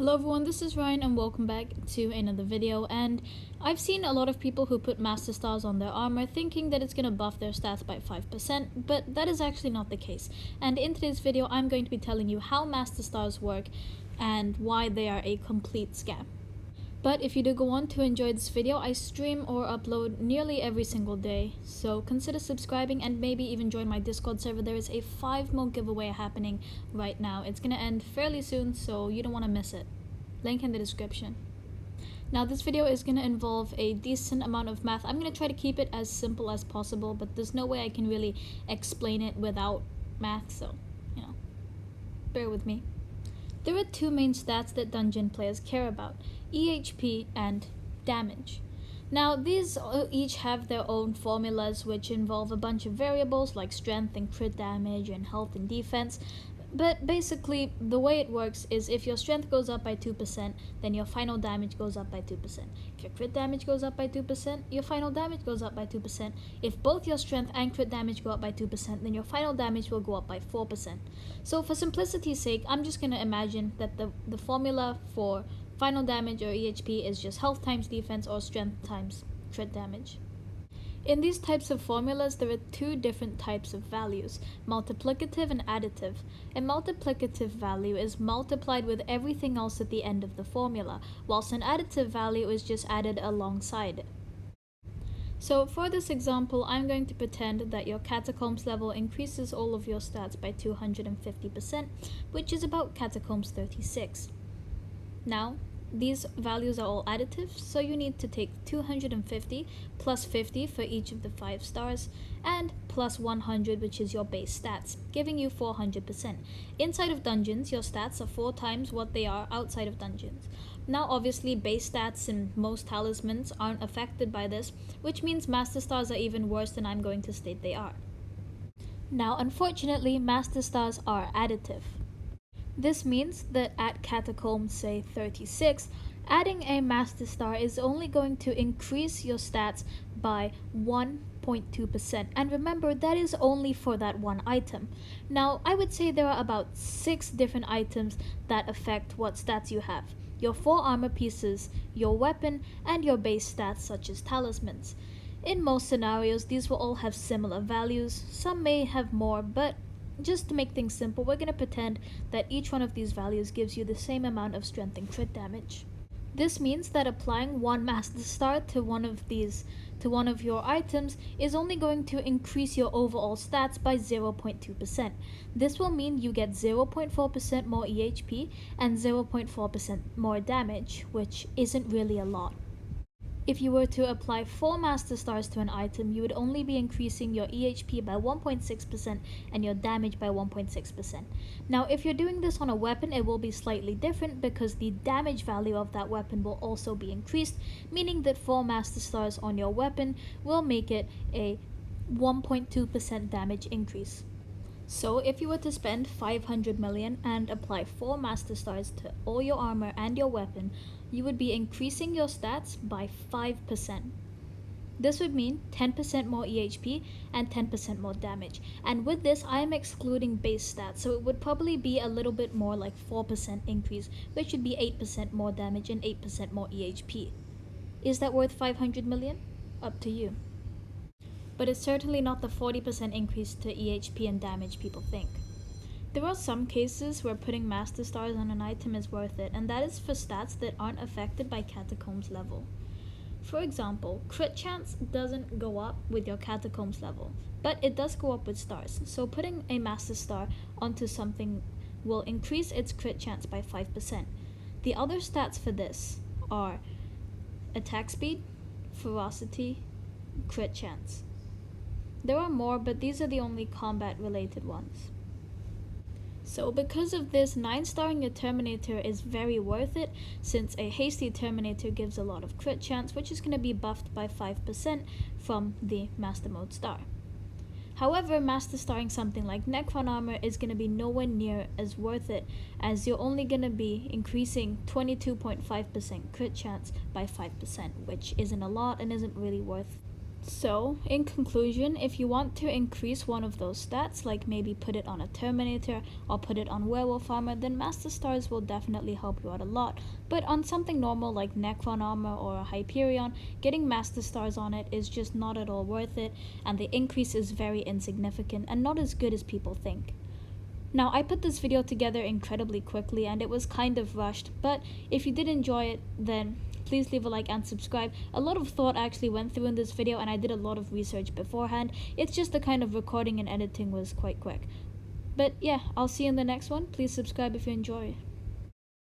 Hello everyone, this is Ryan and welcome back to another video. And I've seen a lot of people who put Master Stars on their armor thinking that it's going to buff their stats by 5%, but that is actually not the case. And in today's video, I'm going to be telling you how Master Stars work and why they are a complete scam. But if you do go on to enjoy this video, I stream or upload nearly every single day, so consider subscribing and maybe even join my Discord server. There is a 5 mil giveaway happening right now. It's gonna end fairly soon, so you don't want to miss it. Link in the description. Now this video is gonna involve a decent amount of math. I'm gonna try to keep it as simple as possible, but there's no way I can really explain it without math, so, bear with me. There are two main stats that dungeon players care about, EHP and Damage. Now these each have their own formulas which involve a bunch of variables like strength and crit damage and health and defense. But basically, the way it works is if your strength goes up by 2%, then your final damage goes up by 2%. If your crit damage goes up by 2%, your final damage goes up by 2%. If both your strength and crit damage go up by 2%, then your final damage will go up by 4%. So for simplicity's sake, I'm just going to imagine that the formula for final damage or EHP is just health times defense or strength times crit damage. In these types of formulas, there are two different types of values, multiplicative and additive. A multiplicative value is multiplied with everything else at the end of the formula, whilst an additive value is just added alongside it. So for this example, I'm going to pretend that your Catacombs level increases all of your stats by 250%, which is about Catacombs 36. Now, these values are all additive, so you need to take 250 plus 50 for each of the 5 stars, and plus 100, which is your base stats, giving you 400%. Inside of dungeons, your stats are 4 times what they are outside of dungeons. Now obviously base stats and most talismans aren't affected by this, which means Master Stars are even worse than I'm going to state they are. Now unfortunately, Master Stars are additive. This means that at Catacombs, say 36, adding a Master Star is only going to increase your stats by 1.2%. And remember, that is only for that one item. Now, I would say there are about 6 different items that affect what stats you have. Your 4 armor pieces, your weapon, and your base stats such as talismans. In most scenarios, these will all have similar values. Some may have more, but just to make things simple, we're going to pretend that each one of these values gives you the same amount of strength and crit damage. This means that applying one Master Star to one of your items is only going to increase your overall stats by 0.2%. This will mean you get 0.4% more EHP and 0.4% more damage, which isn't really a lot. If you were to apply 4 Master Stars to an item, you would only be increasing your EHP by 1.6% and your damage by 1.6%. Now, if you're doing this on a weapon, it will be slightly different because the damage value of that weapon will also be increased, meaning that 4 Master Stars on your weapon will make it a 1.2% damage increase. So if you were to spend 500 million and apply 4 Master Stars to all your armor and your weapon, you would be increasing your stats by 5%. This would mean 10% more EHP and 10% more damage. And with this, I am excluding base stats, so it would probably be a little bit more like 4% increase, which would be 8% more damage and 8% more EHP. Is that worth 500 million? Up to you. But it's certainly not the 40% increase to EHP and damage people think. There are some cases where putting Master Stars on an item is worth it, and that is for stats that aren't affected by Catacombs level. For example, crit chance doesn't go up with your Catacombs level, but it does go up with stars, so putting a Master Star onto something will increase its crit chance by 5%. The other stats for this are attack speed, ferocity, crit chance. There are more, but these are the only combat related ones. So because of this, 9-starring your Terminator is very worth it, since a hasty Terminator gives a lot of crit chance, which is going to be buffed by 5% from the Master Mode star. However, Master Starring something like Necron Armor is going to be nowhere near as worth it, as you're only going to be increasing 22.5% crit chance by 5%, which isn't a lot and isn't really worth So, in conclusion, if you want to increase one of those stats, like maybe put it on a Terminator or put it on Werewolf armor, then Master Stars will definitely help you out a lot. But on something normal like Necron armor or Hyperion, getting Master Stars on it is just not at all worth it, and the increase is very insignificant and not as good as people think. Now, I put this video together incredibly quickly and it was kind of rushed, but if you did enjoy it, then please leave a like and subscribe. A lot of thought actually went through in this video and I did a lot of research beforehand. It's just the kind of recording and editing was quite quick. But yeah, I'll see you in the next one. Please subscribe if you enjoy.